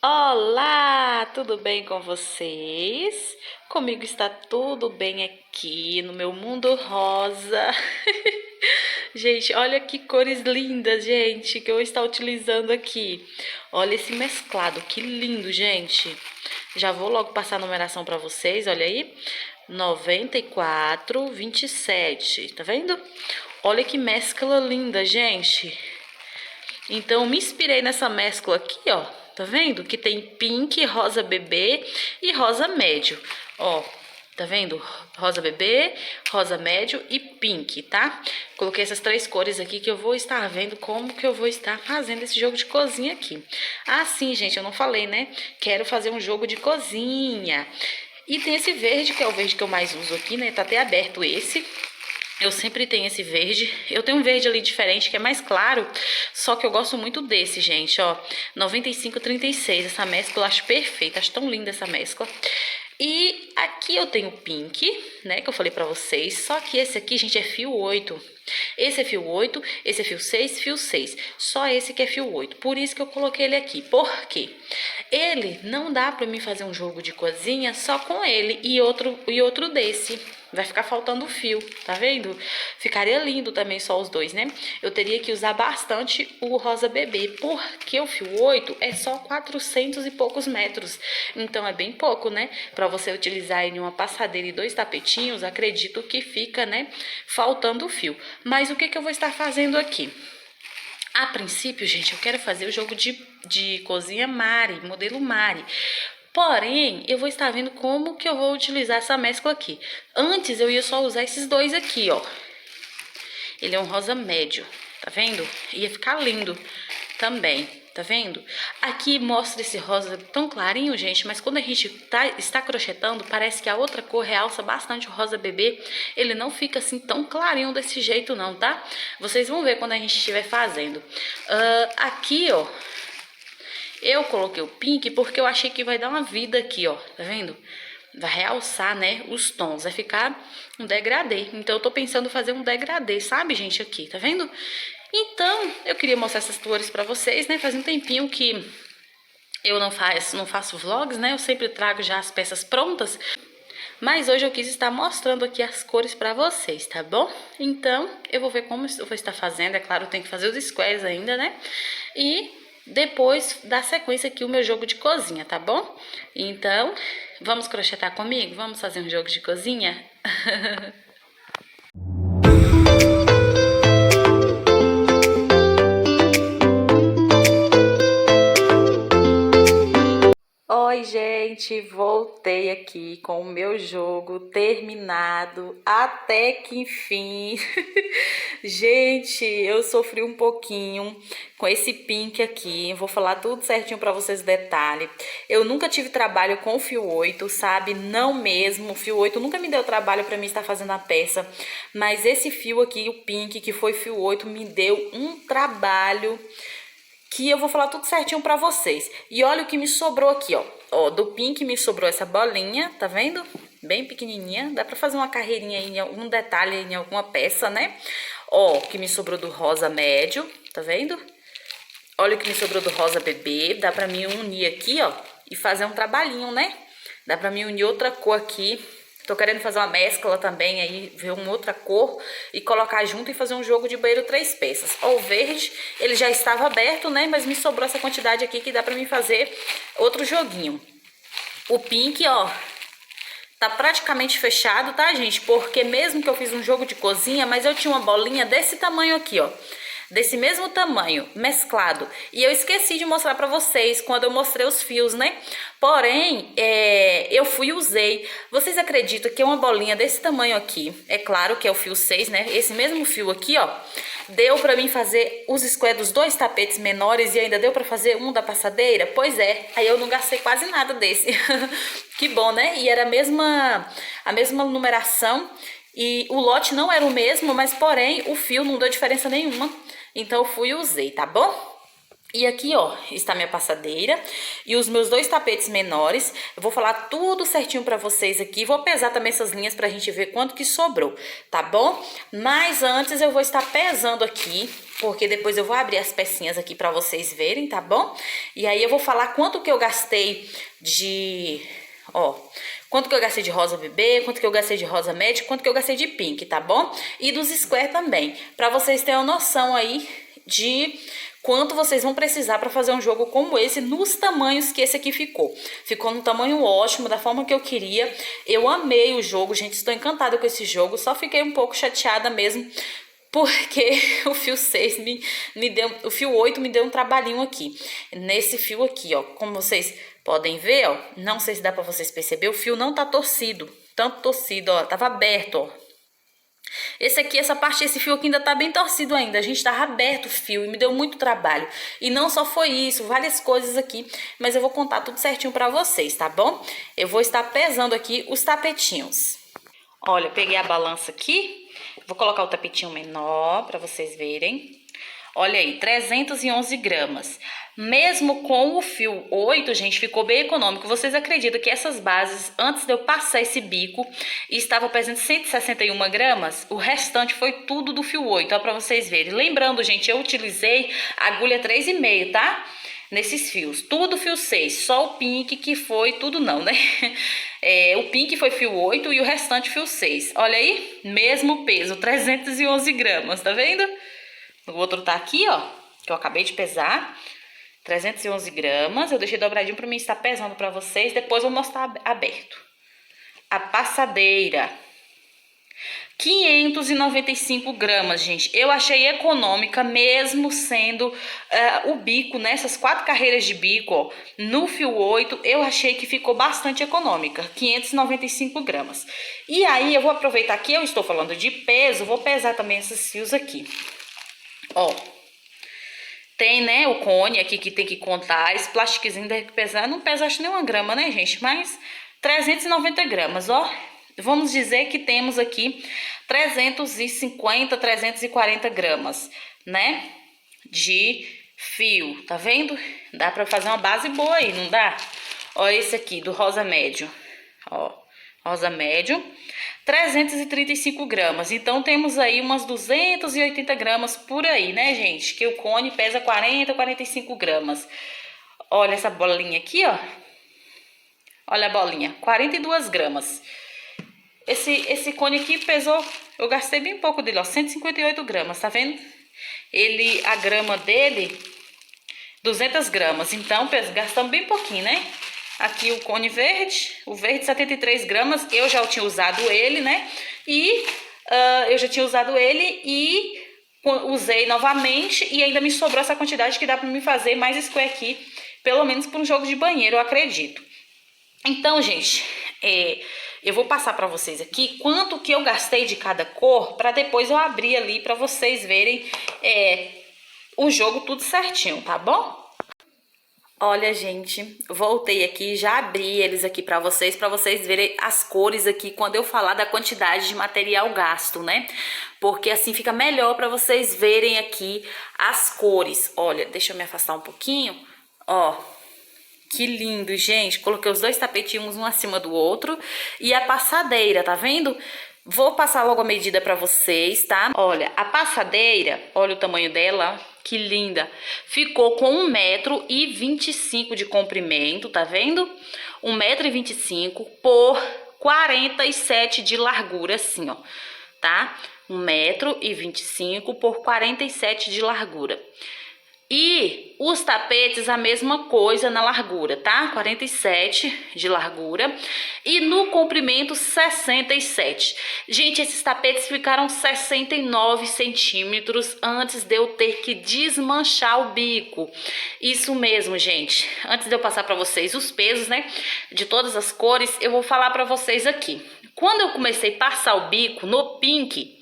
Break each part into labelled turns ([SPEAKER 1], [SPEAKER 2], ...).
[SPEAKER 1] Olá, tudo bem com vocês? Comigo está tudo bem aqui no meu mundo rosa. Gente, olha que cores lindas, gente, que eu estou utilizando aqui. Olha esse mesclado, que lindo, gente. Já vou logo passar a numeração para vocês, olha aí. 94, 27, tá vendo? Olha que mescla linda, gente. Então, me inspirei nessa mescla aqui, ó. Tá vendo? Que tem pink, rosa bebê e rosa médio. Ó, tá vendo? Rosa bebê, rosa médio e pink, tá? Coloquei essas três cores aqui que eu vou estar vendo como que eu vou estar fazendo esse jogo de cozinha aqui. Ah, sim, gente, eu não falei, né? Quero fazer um jogo de cozinha. E tem esse verde, que é o verde que eu mais uso aqui, né? Tá até aberto esse. Eu sempre tenho esse verde. Eu tenho um verde ali diferente, que é mais claro. Só que eu gosto muito desse, gente, ó. 9536. Essa mescla eu acho perfeita. Acho tão linda essa mescla. E aqui eu tenho pink, né, que eu falei pra vocês. Só que esse aqui, gente, é fio 8. Esse é fio 8, esse é fio 6, fio 6. Só esse que é fio 8. Por isso que eu coloquei ele aqui. Por quê? Ele não dá pra mim fazer um jogo de cozinha só com ele e outro desse. Vai ficar faltando fio, tá vendo? Ficaria lindo também só os dois, né? Eu teria que usar bastante o rosa bebê, porque o fio 8 é só 400 e poucos metros. Então é bem pouco, né? Pra você utilizar em uma passadeira e dois tapetinhos, acredito que fica, né, faltando fio. Mas o que eu vou estar fazendo aqui? A princípio, gente, eu quero fazer o jogo de cozinha Mari, modelo Mari. Porém, eu vou estar vendo como que eu vou utilizar essa mescla aqui. Antes, eu ia só usar esses dois aqui, ó. Ele é um rosa médio, tá vendo? Ia ficar lindo também, tá vendo? Aqui mostra esse rosa tão clarinho, gente, mas quando a gente está crochetando, parece que a outra cor realça bastante o rosa bebê. Ele não fica assim tão clarinho desse jeito não, tá? Vocês vão ver quando a gente estiver fazendo. Aqui, ó, eu coloquei o pink porque eu achei que vai dar uma vida aqui, ó, tá vendo? Vai realçar, né, os tons, vai ficar um degradê. Então, eu tô pensando em fazer um degradê, sabe, gente, aqui, tá vendo? Então, eu queria mostrar essas cores pra vocês, né, faz um tempinho que eu não faço vlogs, né, eu sempre trago já as peças prontas. Mas hoje eu quis estar mostrando aqui as cores pra vocês, tá bom? Então, eu vou ver como eu vou estar fazendo. É claro, eu tenho que fazer os squares ainda, né? E depois dar sequência aqui o meu jogo de cozinha, tá bom? Então, vamos crochetar comigo? Vamos fazer um jogo de cozinha? Oi, gente, voltei aqui com o meu jogo terminado, até que enfim. Gente, eu sofri um pouquinho com esse pink aqui, vou falar tudo certinho pra vocês, detalhe. Eu nunca tive trabalho com fio 8, sabe? Não mesmo, o fio 8 nunca me deu trabalho pra mim estar fazendo a peça, mas esse fio aqui, o pink, que foi fio 8, me deu um trabalho que eu vou falar tudo certinho pra vocês. E olha o que me sobrou aqui, ó. Ó, do pink me sobrou essa bolinha, tá vendo? Bem pequenininha. Dá pra fazer uma carreirinha aí, em algum detalhe em alguma peça, né? Ó, o que me sobrou do rosa médio, tá vendo? Olha o que me sobrou do rosa bebê. Dá pra mim unir aqui, ó, e fazer um trabalhinho, né? Dá pra mim unir outra cor aqui. Tô querendo fazer uma mescla também aí, ver uma outra cor e colocar junto e fazer um jogo de banheiro 3 peças. Ó, o verde, ele já estava aberto, né? Mas me sobrou essa quantidade aqui que dá pra mim fazer outro joguinho. O pink, ó, tá praticamente fechado, tá, gente? Porque mesmo que eu fiz um jogo de cozinha, mas eu tinha uma bolinha desse tamanho aqui, ó. Desse mesmo tamanho, mesclado. E eu esqueci de mostrar pra vocês quando eu mostrei os fios, né? Porém, eu fui e usei. Vocês acreditam que uma bolinha desse tamanho aqui, é claro que é o fio 6, né? Esse mesmo fio aqui, ó, deu pra mim fazer os squares dos dois tapetes menores e ainda deu pra fazer um da passadeira? Pois é, aí eu não gastei quase nada desse. Que bom, né? E era a mesma numeração. E o lote não era o mesmo, mas porém o fio não deu diferença nenhuma. Então eu fui e usei, tá bom? E aqui, ó, está minha passadeira e os meus 2 tapetes menores. Eu vou falar tudo certinho pra vocês aqui. Vou pesar também essas linhas pra gente ver quanto que sobrou, tá bom? Mas antes eu vou estar pesando aqui, porque depois eu vou abrir as pecinhas aqui pra vocês verem, tá bom? E aí eu vou falar quanto que eu gastei de... Ó, quanto que eu gastei de rosa bebê, quanto que eu gastei de rosa médio, quanto que eu gastei de pink, tá bom? E dos square também, pra vocês terem uma noção aí de quanto vocês vão precisar para fazer um jogo como esse, nos tamanhos que esse aqui ficou. Ficou num tamanho ótimo, da forma que eu queria. Eu amei o jogo, gente, estou encantada com esse jogo, só fiquei um pouco chateada mesmo, porque o fio 6 me deu, o fio 8 me deu um trabalhinho aqui. Nesse fio aqui, ó, como vocês podem ver, ó, não sei se dá para vocês perceber, o fio não tá torcido, tanto torcido, ó, tava aberto, ó. Esse aqui, essa parte, esse fio aqui ainda tá bem torcido ainda. A gente tava aberto o fio e me deu muito trabalho. E não só foi isso, várias coisas aqui. Mas eu vou contar tudo certinho pra vocês, tá bom? Eu vou estar pesando aqui os tapetinhos. Olha, peguei a balança aqui. Vou colocar o tapetinho menor pra vocês verem. Olha aí, 311 gramas. Mesmo com o fio 8, gente, ficou bem econômico. Vocês acreditam que essas bases, antes de eu passar esse bico, estavam pesando 161 gramas? O restante foi tudo do fio 8, ó, pra vocês verem. Lembrando, gente, eu utilizei agulha 3,5, tá? Nesses fios, tudo fio 6, só o pink que foi, tudo não, né? O pink foi fio 8 e o restante fio 6. Olha aí, mesmo peso, 311 gramas, tá vendo? O outro tá aqui, ó, que eu acabei de pesar, 311 gramas. Eu deixei dobradinho pra mim estar pesando pra vocês, depois eu vou mostrar aberto. A passadeira, 595 gramas, gente. Eu achei econômica, mesmo sendo o bico, nessas 4 carreiras de bico, ó, no fio 8, eu achei que ficou bastante econômica, 595 gramas. E aí, eu vou aproveitar que eu estou falando de peso, vou pesar também esses fios aqui. Ó, tem, né, o cone aqui que tem que contar, esse plastiquezinho deve pesar, não pesa acho nem 1 grama, né, gente, mas 390 gramas, ó. Vamos dizer que temos aqui 350, 340 gramas, né, de fio, tá vendo? Dá pra fazer uma base boa aí, não dá? Ó, esse aqui do rosa médio, ó, rosa médio, 335 gramas. Então, temos aí umas 280 gramas por aí, né, gente? Que o cone pesa 40, 45 gramas. Olha essa bolinha aqui, ó. Olha a bolinha, 42 gramas. Esse cone aqui pesou, eu gastei bem pouco dele, ó, 158 gramas, tá vendo? A grama dele, 200 gramas. Então, gastamos bem pouquinho, né? Aqui o cone verde, o verde 73 gramas, eu já tinha usado ele, né? E eu já tinha usado ele e usei novamente e ainda me sobrou essa quantidade que dá pra me fazer mais square aqui, pelo menos para um jogo de banheiro, eu acredito. Então, gente, eu vou passar pra vocês aqui quanto que eu gastei de cada cor, pra depois eu abrir ali pra vocês verem o jogo tudo certinho, tá bom? Olha, gente, voltei aqui, já abri eles aqui pra vocês verem as cores aqui quando eu falar da quantidade de material gasto, né? Porque assim fica melhor pra vocês verem aqui as cores. Olha, deixa eu me afastar um pouquinho, ó. Que lindo, gente. Coloquei os 2 tapetinhos um acima do outro e a passadeira, tá vendo? Vou passar logo a medida pra vocês, tá? Olha, a passadeira, olha o tamanho dela, que linda. Ficou com 1,25 m de comprimento, tá vendo? 1,25 m por 47 de largura, assim, ó, tá? 1,25 m por 47 de largura. E os tapetes a mesma coisa na largura, tá? 47 de largura e no comprimento 67. Gente, esses tapetes ficaram 69 centímetros antes de eu ter que desmanchar o bico. Isso mesmo, gente. Antes de eu passar para vocês os pesos, né, de todas as cores, eu vou falar para vocês aqui. Quando eu comecei a passar o bico no pink,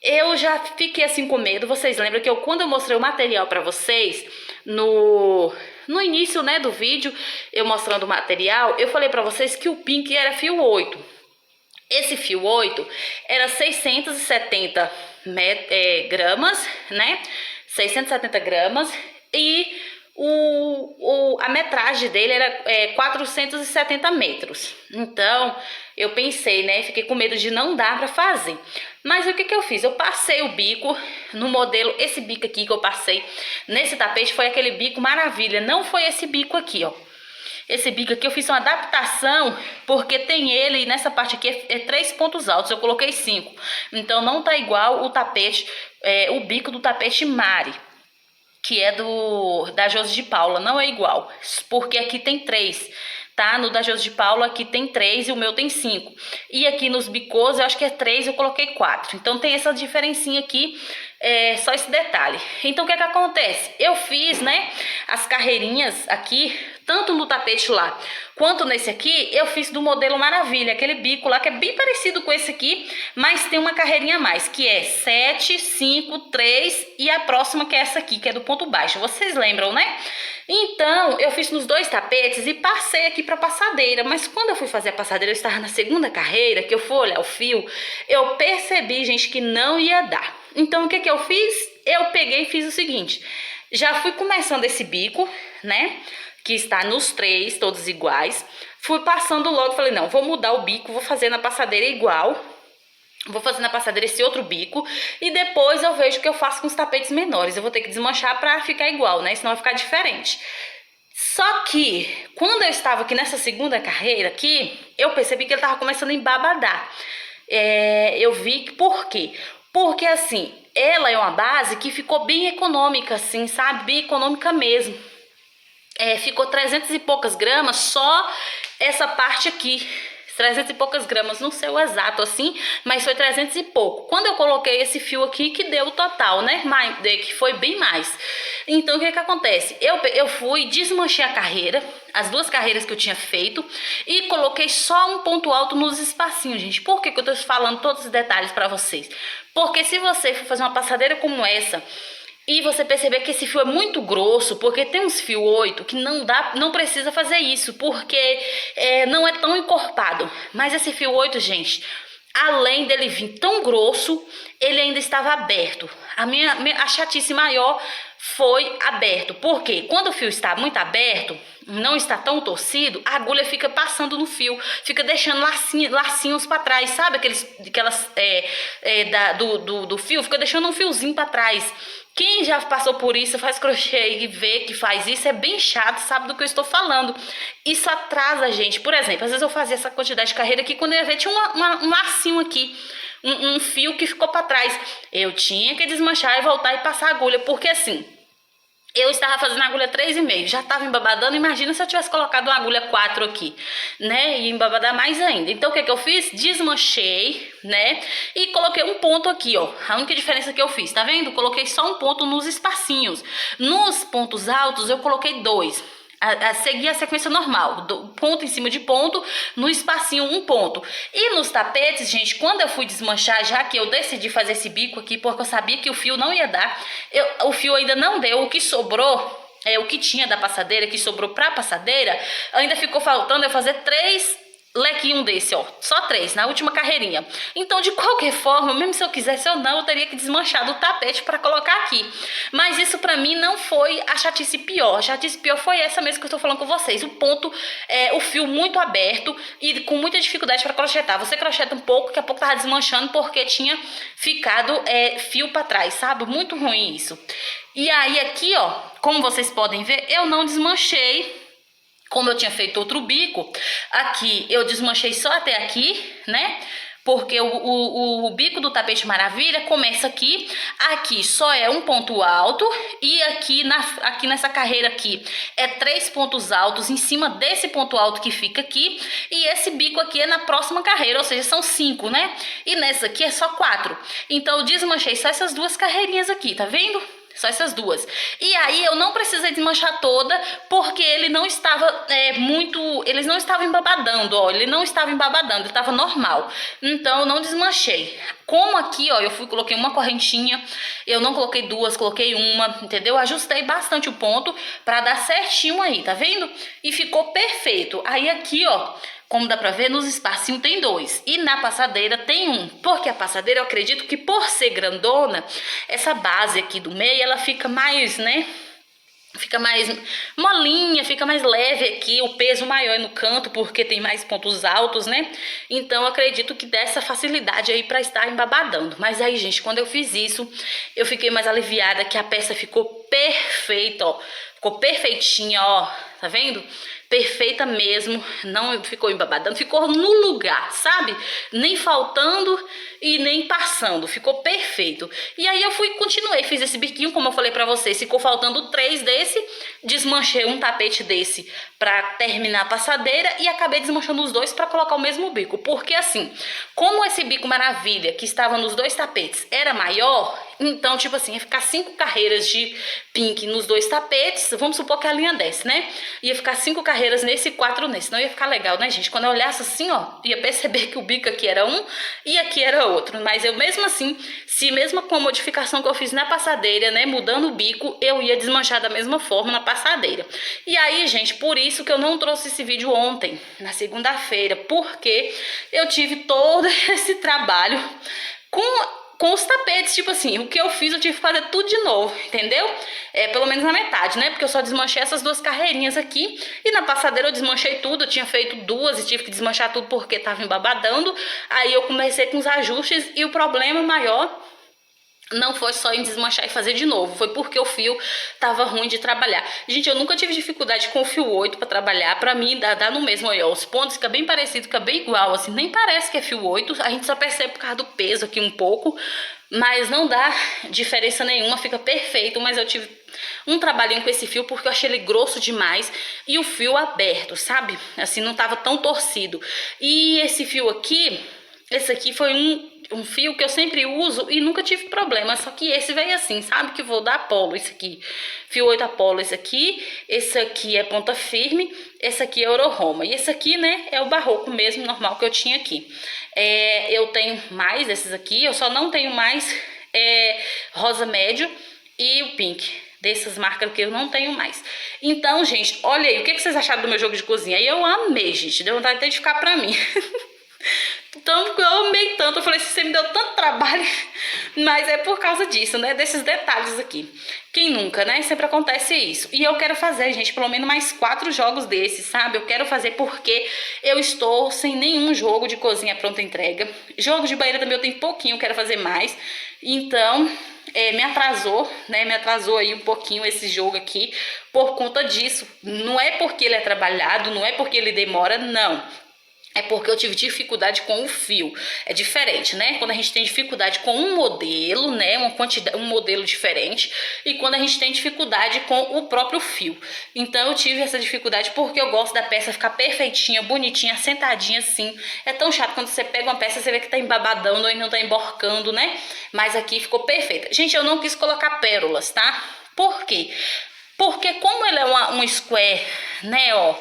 [SPEAKER 1] eu já fiquei assim com medo. Vocês lembram que quando eu mostrei o material pra vocês, no início, né, do vídeo, eu mostrando o material, eu falei pra vocês que o pink era fio 8. Esse fio 8 era 670 gramas, né, 670 gramas, e a metragem dele era 470 metros. Então, eu pensei, né? Fiquei com medo de não dar pra fazer. Mas o que que eu fiz? Eu passei o bico no modelo, esse bico aqui que eu passei nesse tapete foi aquele bico maravilha. Não foi esse bico aqui, ó. Esse bico aqui eu fiz uma adaptação, porque tem ele, nessa parte aqui é 3 pontos altos, eu coloquei 5. Então não tá igual o tapete, o bico do tapete Mari, que é da Josi de Paula, não é igual, porque aqui tem 3, tá? No da Josi de Paula aqui tem 3 e o meu tem 5. E aqui nos bicôs eu acho que é 3, eu coloquei 4. Então tem essa diferencinha aqui, só esse detalhe. Então o que é que acontece? Eu fiz, né, as carreirinhas aqui, tanto no tapete lá quanto nesse aqui, eu fiz do modelo Maravilha, aquele bico lá que é bem parecido com esse aqui, mas tem uma carreirinha a mais, que é 7, 5, 3 e a próxima que é essa aqui, que é do ponto baixo. Vocês lembram, né? Então, eu fiz nos 2 tapetes e passei aqui pra passadeira, mas quando eu fui fazer a passadeira, eu estava na segunda carreira, que eu fui olhar o fio, eu percebi, gente, que não ia dar. Então, o que que eu fiz? Eu peguei e fiz o seguinte, já fui começando esse bico, né, que está nos 3, todos iguais. Fui passando logo, falei, não, vou mudar o bico, vou fazer na passadeira igual. Vou fazer na passadeira esse outro bico e depois eu vejo o que eu faço com os tapetes menores. Eu vou ter que desmanchar pra ficar igual, né, senão vai ficar diferente. Só que, quando eu estava aqui nessa segunda carreira aqui, eu percebi que ele estava começando a embabadar. Eu vi que, por quê? Porque, assim, ela é uma base que ficou bem econômica, assim, sabe? Bem econômica mesmo. Ficou 300 e poucas gramas só essa parte aqui. 300 e poucas gramas, não sei o exato assim, mas foi 300 e pouco. Quando eu coloquei esse fio aqui, que deu o total, né? Que foi bem mais. Então, o que que acontece? Eu fui, desmanchei a carreira, as 2 carreiras que eu tinha feito, e coloquei só um ponto alto nos espacinhos, gente. Por que que eu tô falando todos os detalhes pra vocês? Porque se você for fazer uma passadeira como essa, e você perceber que esse fio é muito grosso, porque tem uns fio 8 que não precisa fazer isso, porque não é tão encorpado. Mas esse fio 8, gente, além dele vir tão grosso, ele ainda estava aberto. A chatice maior foi aberto, porque quando o fio está muito aberto, não está tão torcido, a agulha fica passando no fio, fica deixando lacinhos para trás, sabe? Do fio, fica deixando um fiozinho para trás. Quem já passou por isso, faz crochê e vê que faz isso, é bem chato, sabe do que eu estou falando. Isso atrasa a gente. Por exemplo, às vezes eu fazia essa quantidade de carreira aqui, quando eu ia ver, tinha um lacinho aqui, um fio que ficou para trás. Eu tinha que desmanchar e voltar e passar a agulha, porque assim, eu estava fazendo a agulha 3,5, já estava embabadando. Imagina se eu tivesse colocado uma agulha 4 aqui, né? E embabadar mais ainda. Então, o que que eu fiz? Desmanchei, né? E coloquei um ponto aqui, ó. A única diferença que eu fiz, tá vendo? Coloquei só um ponto nos espacinhos. Nos pontos altos, eu coloquei 2. Seguir a sequência normal, ponto em cima de ponto, no espacinho um ponto. E nos tapetes, gente, quando eu fui desmanchar, já que eu decidi fazer esse bico aqui, porque eu sabia que o fio não ia dar, o fio ainda não deu, o que sobrou, o que tinha da passadeira, que sobrou pra passadeira, ainda ficou faltando eu fazer 3 lequinho desse, ó, só 3 na última carreirinha. Então, de qualquer forma, mesmo se eu quisesse ou não, eu teria que desmanchar do tapete para colocar aqui. Mas isso pra mim não foi a chatice pior. A chatice pior foi essa mesmo que eu tô falando com vocês. O ponto, o fio muito aberto e com muita dificuldade para crochetar. Você crocheta um pouco, daqui a pouco tava desmanchando porque tinha ficado fio para trás, sabe? Muito ruim isso. E aí aqui, ó, como vocês podem ver, eu não desmanchei. Como eu tinha feito outro bico, aqui eu desmanchei só até aqui, né? Porque o bico do tapete Maravilha começa aqui, aqui só é um ponto alto e aqui nessa carreira aqui é 3 pontos altos em cima desse ponto alto que fica aqui, e esse bico aqui é na próxima carreira, ou seja, são 5, né? E nessa aqui é só 4. Então eu desmanchei só essas 2 carreirinhas aqui, tá vendo? Só essas 2. E aí eu não precisei desmanchar toda, porque ele não estava eles não estavam embabadando, ó. Ele não estava embabadando, ele estava normal. Então eu não desmanchei. Como aqui, ó, coloquei uma correntinha, eu não coloquei 2, coloquei uma, entendeu? Ajustei bastante o ponto pra dar certinho aí, tá vendo? E ficou perfeito. Aí aqui, ó, como dá pra ver, nos espacinhos tem 2. E na passadeira tem 1. Porque a passadeira, eu acredito que por ser grandona, essa base aqui do meio, ela fica mais, né? fica mais molinha, fica mais leve aqui, o peso maior é no canto, porque tem mais pontos altos, né? Então, eu acredito que dá essa facilidade aí pra estar embabadando. Mas aí, gente, quando eu fiz isso, eu fiquei mais aliviada que a peça ficou perfeita, ó. Ficou perfeitinha, ó, tá vendo? Perfeita mesmo, não ficou embabadando, ficou no lugar, sabe? Nem faltando e nem passando, ficou perfeito. E aí eu continuei, fiz esse biquinho, como eu falei pra vocês, ficou faltando 3 desse, desmanchei um tapete desse pra terminar a passadeira e acabei desmanchando os dois pra colocar o mesmo bico. Porque assim, como esse bico maravilha que estava nos 2 tapetes era maior, então, tipo assim, ia ficar 5 carreiras de pink nos 2 tapetes. Vamos supor que a linha desce, né? Ia ficar 5 carreiras nesse e 4 nesse. Não ia ficar legal, né, gente? Quando eu olhasse assim, ó, ia perceber que o bico aqui era um e aqui era outro. Mas eu mesmo assim, se mesmo com a modificação que eu fiz na passadeira, né, mudando o bico, eu ia desmanchar da mesma forma na passadeira. E aí, gente, por isso que eu não trouxe esse vídeo ontem, na segunda-feira, porque eu tive todo esse trabalho com os tapetes, tipo assim, o que eu fiz eu tive que fazer tudo de novo, entendeu? Pelo menos na metade, né? Porque eu só desmanchei essas 2 carreirinhas aqui e na passadeira eu desmanchei tudo, eu tinha feito 2 e tive que desmanchar tudo porque tava embabadando. Aí eu comecei com os ajustes e o problema maior não foi só em desmanchar e fazer de novo, foi porque o fio tava ruim de trabalhar. Gente, eu nunca tive dificuldade com o fio 8 para trabalhar, pra mim dá no mesmo, olha, os pontos fica bem parecido, fica bem igual, assim, nem parece que é fio 8, a gente só percebe por causa do peso aqui um pouco, mas não dá diferença nenhuma, fica perfeito, mas eu tive um trabalhinho com esse fio porque eu achei ele grosso demais e o fio aberto, sabe? Assim, não tava tão torcido. E esse fio aqui, esse aqui foi um fio que eu sempre uso e nunca tive problema, só que esse veio assim, sabe? Que vou dar Apolo, esse aqui, fio 8 Apolo, esse aqui é ponta firme, esse aqui é Euro-Roma, e esse aqui, né, é o barroco mesmo, normal que eu tinha aqui. Eu tenho mais desses aqui, eu só não tenho mais rosa médio e o pink. Dessas marcas que eu não tenho mais. Então, gente, olha aí, o que vocês acharam do meu jogo de cozinha? E eu amei, gente, deu vontade até de ficar pra mim. Então, eu amei tanto, eu falei, você me deu tanto trabalho, mas é por causa disso, né, desses detalhes aqui. Quem nunca, né, sempre acontece isso. E eu quero fazer, gente, pelo menos mais 4 jogos desses, sabe? Eu quero fazer porque eu estou sem nenhum jogo de cozinha pronta entrega. Jogo de banheiro também eu tenho pouquinho, eu quero fazer mais. Então, me atrasou, né, me atrasou aí um pouquinho esse jogo aqui por conta disso. Não é porque ele é trabalhado, não é porque ele demora, não. É porque eu tive dificuldade com o fio. É diferente, né? Quando a gente tem dificuldade com um modelo, né? Um modelo diferente. E quando a gente tem dificuldade com o próprio fio. Então eu tive essa dificuldade porque eu gosto da peça ficar perfeitinha, bonitinha, sentadinha assim. É tão chato quando você pega uma peça, você vê que tá embabadando ou não tá emborcando, né? Mas aqui ficou perfeita. Gente, eu não quis colocar pérolas, tá? Por quê? Porque como ele é um square, né, ó,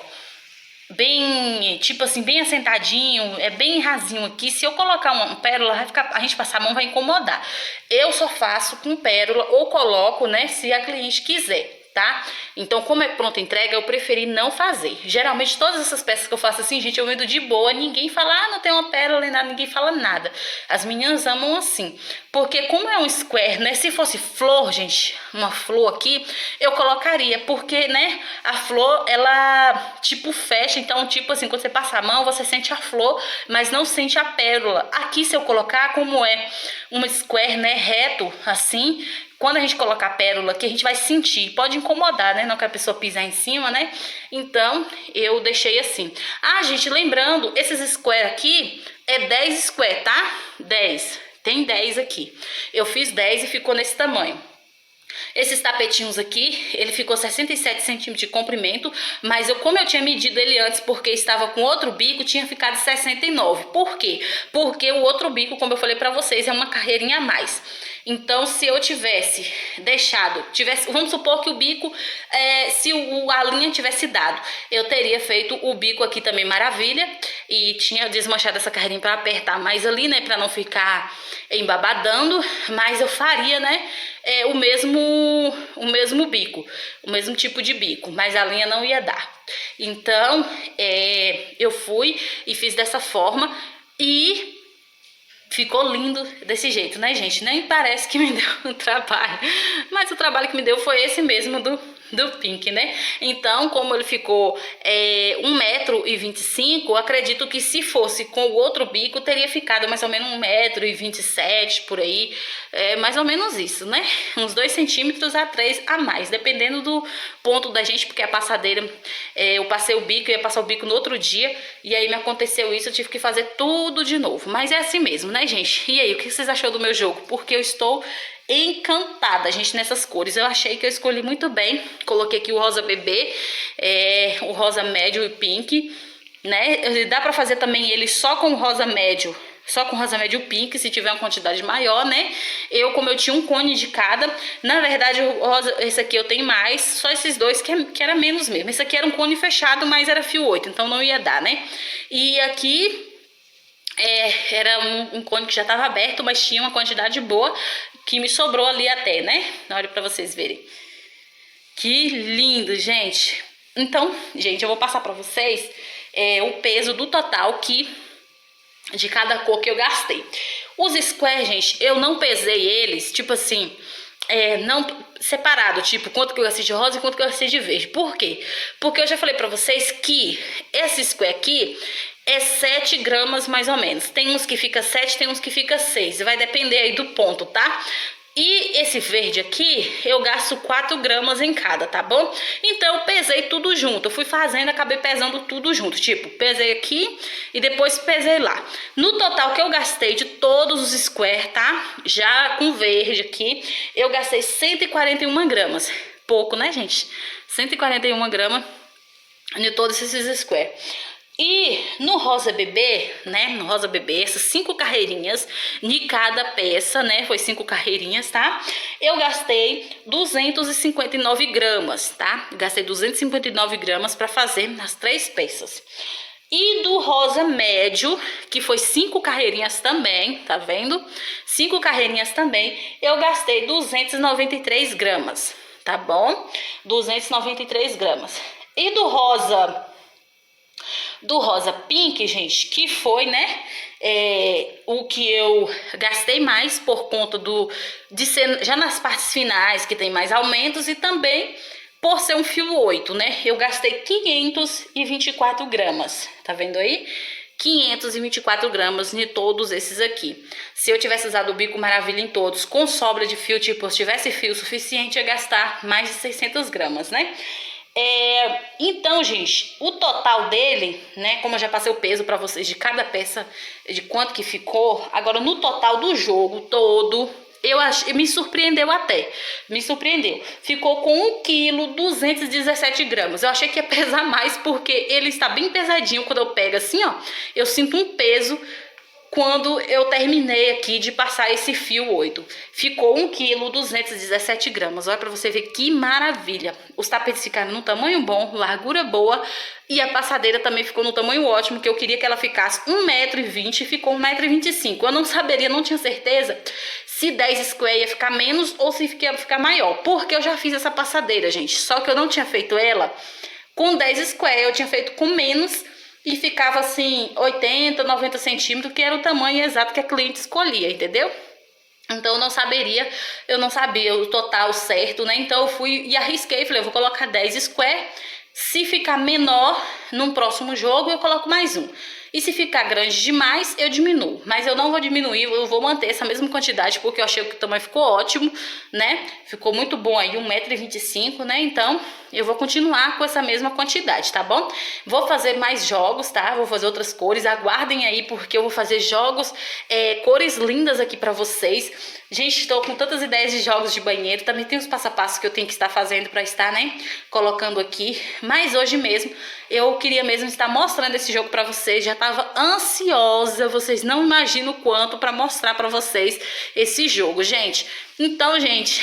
[SPEAKER 1] bem, tipo assim, bem assentadinho, é bem rasinho aqui. Se eu colocar uma pérola, vai ficar, a gente passar a mão vai incomodar. Eu só faço com pérola ou coloco, né, se a cliente quiser, tá? Então, como é pronta entrega, eu preferi não fazer. Geralmente, todas essas peças que eu faço assim, gente, eu vendo de boa, ninguém fala, ah, não tem uma pérola nem nada, ninguém fala nada. As meninas amam assim. Porque como é um square, né, se fosse flor, gente, uma flor aqui, eu colocaria, porque, né, a flor, ela, tipo, fecha, então, tipo assim, quando você passa a mão, você sente a flor, mas não sente a pérola. Aqui, se eu colocar, como é uma square, né, reto, assim, quando a gente colocar a pérola aqui, a gente vai sentir, pode incomodar, né, não que a pessoa pisar em cima, né, então, eu deixei assim. Ah, gente, lembrando, esses square aqui, é 10 square, tá? 10. Tem 10 aqui. Eu fiz 10 e ficou nesse tamanho. Esses tapetinhos aqui, ele ficou 67 centímetros de comprimento, mas como eu tinha medido ele antes porque estava com outro bico, tinha ficado 69. Por quê? Porque o outro bico, como eu falei pra vocês, é uma carreirinha a mais. Então, se eu tivesse deixado, vamos supor que o bico, se a linha tivesse dado, eu teria feito o bico aqui também maravilha e tinha desmanchado essa carreirinha para apertar mais ali, né, para não ficar embabadando, mas eu faria, né, o mesmo bico, o mesmo tipo de bico, mas a linha não ia dar. Então, eu fui e fiz dessa forma e ficou lindo desse jeito, né, gente? Nem parece que me deu um trabalho, mas o trabalho que me deu foi esse mesmo do pink, né? Então, como ele ficou 1,25 m, eu acredito que se fosse com o outro bico, teria ficado mais ou menos 1,27 m por aí. Mais ou menos isso, né? Uns 2 centímetros a 3 a mais, dependendo do ponto da gente, porque a passadeira, eu passei o bico, eu ia passar o bico no outro dia, e aí me aconteceu isso, eu tive que fazer tudo de novo. Mas é assim mesmo, né, gente? E aí, o que vocês achou do meu jogo? Porque eu estou encantada, gente, nessas cores. Eu achei que eu escolhi muito bem. Coloquei aqui o rosa bebê, o rosa médio e o pink, né? Dá pra fazer também ele só com o rosa médio, só com rosa médio pink, se tiver uma quantidade maior, né? Como eu tinha um cone de cada, na verdade, o rosa, esse aqui eu tenho mais, só esses dois que era menos mesmo. Esse aqui era um cone fechado, mas era fio 8, então não ia dar, né? E aqui era um cone que já estava aberto, mas tinha uma quantidade boa que me sobrou ali até, né? Olha pra vocês verem. Que lindo, gente. Então, gente, eu vou passar pra vocês o peso do total de cada cor que eu gastei. Os squares, gente, eu não pesei eles, tipo assim, não separado, tipo, quanto que eu gastei de rosa e quanto que eu gastei de verde. Por quê? Porque eu já falei pra vocês que esse square aqui é 7 gramas mais ou menos. Tem uns que fica 7, tem uns que fica 6. Vai depender aí do ponto, tá? E esse verde aqui, eu gasto 4 gramas em cada, tá bom? Então, eu pesei tudo junto. Eu fui fazendo, acabei pesando tudo junto. Tipo, pesei aqui e depois pesei lá. No total que eu gastei de todos os squares, tá? Já com verde aqui, eu gastei 141 gramas. Pouco, né, gente? 141 gramas de todos esses squares. E no rosa bebê, né, no rosa bebê, essas 5 carreirinhas de cada peça, né, foi 5 carreirinhas, tá? Eu gastei 259 gramas, tá? Gastei 259 gramas para fazer as 3 peças. E do rosa médio, que foi 5 carreirinhas também, tá vendo? 5 carreirinhas também, eu gastei 293 gramas, tá bom? 293 gramas. E do rosa pink, gente, que foi, né, o que eu gastei mais por conta de ser já nas partes finais, que tem mais aumentos, e também por ser um fio 8, né, eu gastei 524 gramas, tá vendo aí? 524 gramas de todos esses aqui. Se eu tivesse usado o bico maravilha em todos, com sobra de fio, tipo, se tivesse fio suficiente, eu ia gastar mais de 600 gramas, né? Então, gente, o total dele, né, como eu já passei o peso pra vocês de cada peça, de quanto que ficou, agora no total do jogo todo, me surpreendeu até, me surpreendeu. Ficou com 1,217 kg. Eu achei que ia pesar mais porque ele está bem pesadinho. Quando eu pego assim, ó, eu sinto um peso quando eu terminei aqui de passar esse fio 8. Ficou 1,217 kg. Olha pra você ver que maravilha. Os tapetes ficaram no tamanho bom, largura boa. E a passadeira também ficou no tamanho ótimo, que eu queria que ela ficasse 1,20 m e ficou 1,25 m. Eu não saberia, não tinha certeza se 10 square ia ficar menos ou se ia ficar maior. Porque eu já fiz essa passadeira, gente. Só que eu não tinha feito ela com 10 square, eu tinha feito com menos. E ficava assim, 80, 90 centímetros, que era o tamanho exato que a cliente escolhia, entendeu? Então eu não sabia o total certo, né? Então eu fui e arrisquei, falei, eu vou colocar 10 square. Se ficar menor no próximo jogo, eu coloco mais um. E se ficar grande demais, eu diminuo. Mas eu não vou diminuir, eu vou manter essa mesma quantidade, porque eu achei que o tamanho ficou ótimo, né? Ficou muito bom aí, 1,25 m, né? Então, eu vou continuar com essa mesma quantidade, tá bom? Vou fazer mais jogos, tá? Vou fazer outras cores, aguardem aí, porque eu vou fazer jogos, cores lindas aqui pra vocês. Gente, estou com tantas ideias de jogos de banheiro, também tem os passo a passo que eu tenho que estar fazendo pra estar, né? Colocando aqui, mas hoje mesmo, eu queria mesmo estar mostrando esse jogo pra vocês, já tava ansiosa, vocês não imaginam o quanto pra mostrar pra vocês esse jogo, gente. Então, gente,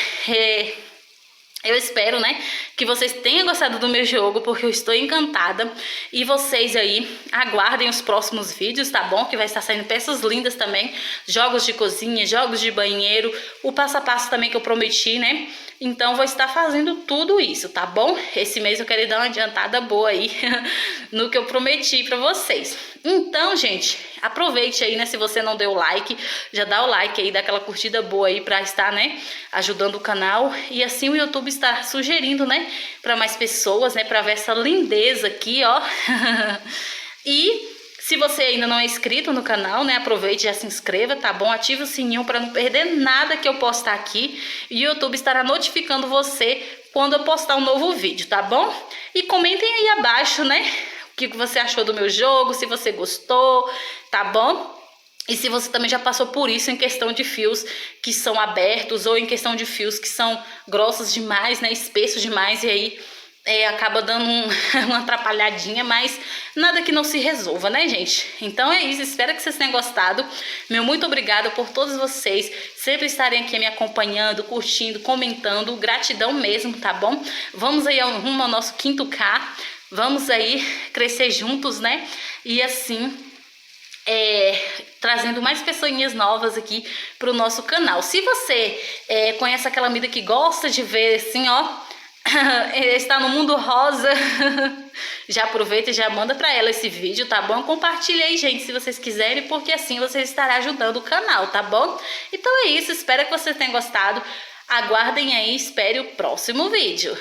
[SPEAKER 1] eu espero, né, que vocês tenham gostado do meu jogo, porque eu estou encantada. E vocês aí, aguardem os próximos vídeos, tá bom? Que vai estar saindo peças lindas também. Jogos de cozinha, jogos de banheiro. O passo a passo também que eu prometi, né? Então, vou estar fazendo tudo isso, tá bom? Esse mês eu quero dar uma adiantada boa aí no que eu prometi pra vocês. Então, gente, aproveite aí, né? Se você não deu like, já dá o like aí, dá aquela curtida boa aí pra estar, né, ajudando o canal. E assim o YouTube está sugerindo, né, pra mais pessoas, né, pra ver essa lindeza aqui, ó. E se você ainda não é inscrito no canal, né, aproveite e já se inscreva, tá bom? Ative o sininho para não perder nada que eu postar aqui. E o YouTube estará notificando você quando eu postar um novo vídeo, tá bom? E comentem aí abaixo, né, o que você achou do meu jogo, se você gostou, tá bom? E se você também já passou por isso em questão de fios que são abertos ou em questão de fios que são grossos demais, né, espessos demais, e aí acaba dando uma atrapalhadinha, mas nada que não se resolva, né, gente? Então é isso, espero que vocês tenham gostado. Meu muito obrigada por todos vocês sempre estarem aqui me acompanhando, curtindo, comentando. Gratidão mesmo, tá bom? Vamos aí rumo ao nosso 5K. Vamos aí crescer juntos, né? E assim, trazendo mais pessoinhas novas aqui pro nosso canal. Se você conhece aquela amiga que gosta de ver assim, ó, está no mundo rosa, já aproveita e já manda para ela esse vídeo, tá bom? Compartilha aí, gente, se vocês quiserem, porque assim vocês estarão ajudando o canal, tá bom? Então é isso, espero que vocês tenham gostado. Aguardem aí, espere o próximo vídeo.